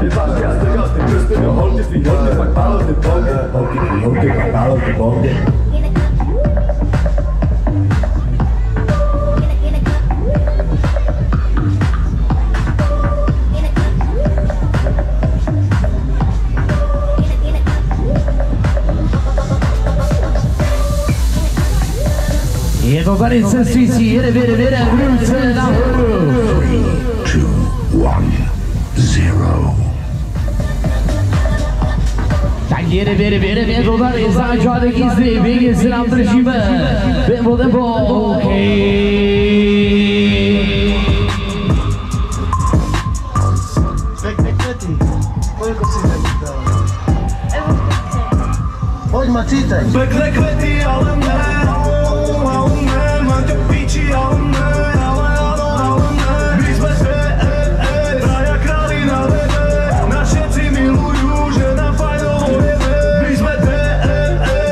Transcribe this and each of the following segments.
Nevážky a strkal ty prsty do holky svých hodně, pak pálil ty bongy. Holky tvý holky, pak pálil ty bongy. Je to tady cestující, jede, ruce nahoru. 3, 2, 1, 0. Tak jede, je to tady začátek jízdy, běžně se nám držíme. Tempo, Koľko si nechytala? Poď ma čítaj. Pekné kvety, ale ne. Mám ťa v piči, ale ne. My sme traja králi na webe. Nás všetci milujú, že nám fajnovo jebe. My sme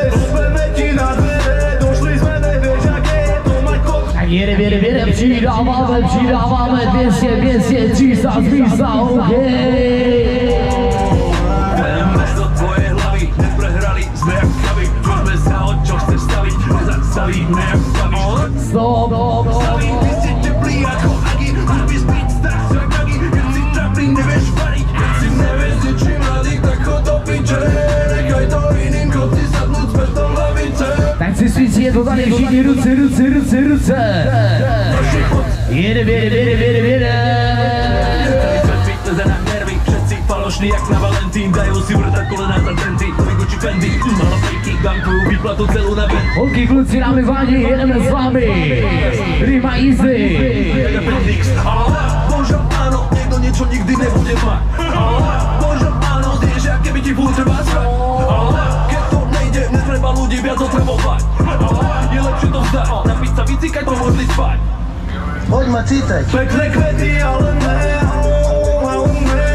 rozbeme ti na dvere. Došli sme, nevieš, aké je to mať kok. tak jede, přidáváme 200, 300, OK. Do tvojej hlavy, neprehrali sme jak kavy. Čujeme sa od čo chceš staviť, nezastavíme jak stavíš. Stop. Staví, ty si teplý ako Agi, ľubíš byť strach jak Agi. Keď si trapný, nevieš variť, keď si nevieš ničím rady, tak chod do piče. Nechaj to iným, chod si sadnúť späť do hlavice. Tak cestující, je to tady, všichni ruce. Jede. Falošný jak na Valentín, dajú si vrtať kolena za trendy. Vyguči Fendi, malo fejky, gankujú výplatu celú na ven. Holky, kluci, dámy, páni, jedeme s vámi. Rima easy. Možno áno, niekto niečo nikdy nebude mať. Možno áno, vieš, aké by ti furt treba spať. Keď to nejde, netreba ľudí viac otrebovať. Je lepšie to vzdať, napiť sa, vycikať, pomôžli spať. Poď ma čítaj. Pekné kvety, ale ne.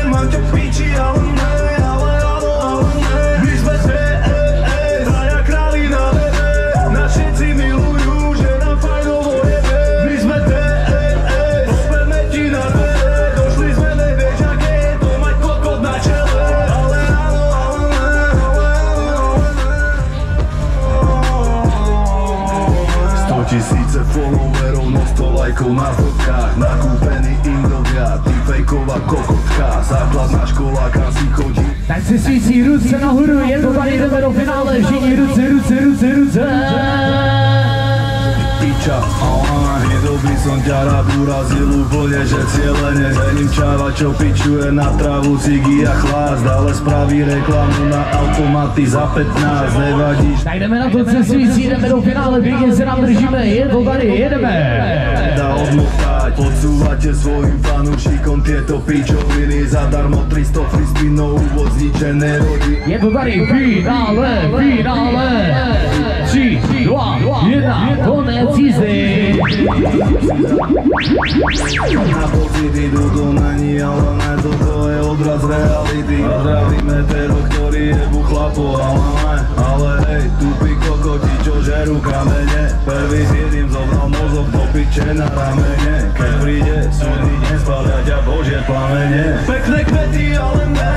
Mám ťa v piči, ale ne. My sme traja králi na webe. Nás všetci milujú, že nám fajnovo jebe. My sme rozbeme ti na dvere. Došli sme, nevieš, aké je to mať kokot na čele. Ale áno. 100 000 followerov, no 100 lajkov na fotkách. Nakúpený Indodia, ty fejková kokotka. Základná škola, kam si chodí. Tak cestující, ruce nahoru, je to tady, jdeme do finále, všichni ruce. Piča, hneď by som ťa rád urazil úplne, že cieľene. Zením čáva, čo pičuje na travu, cigy a chlast, ale spraví reklamu na automaty za 15, nevadíš. Tak jdeme na to cestující, jdeme do finále, pěkně se nám držíme, je to tady, jedeme. Dá odmotať, podsúvate svojim fanúšikom tieto pičoviny, zadarmo 300 frisbinov, úvod zničené rodiny. Je to tady, finále. 3, 2, 1, konec jízdy. Na pocit idú to není, ale ne, toto je odraz reality. Zdravíme tero, ktorý jebu chlapo, ale hej, tupí kokoti, čo žerú kamene. Prvý s jedným zobral mozog do piče na ramene. Keď príde súdny deň, spália ťa Božie plamene. Pekné kvety, ale ne.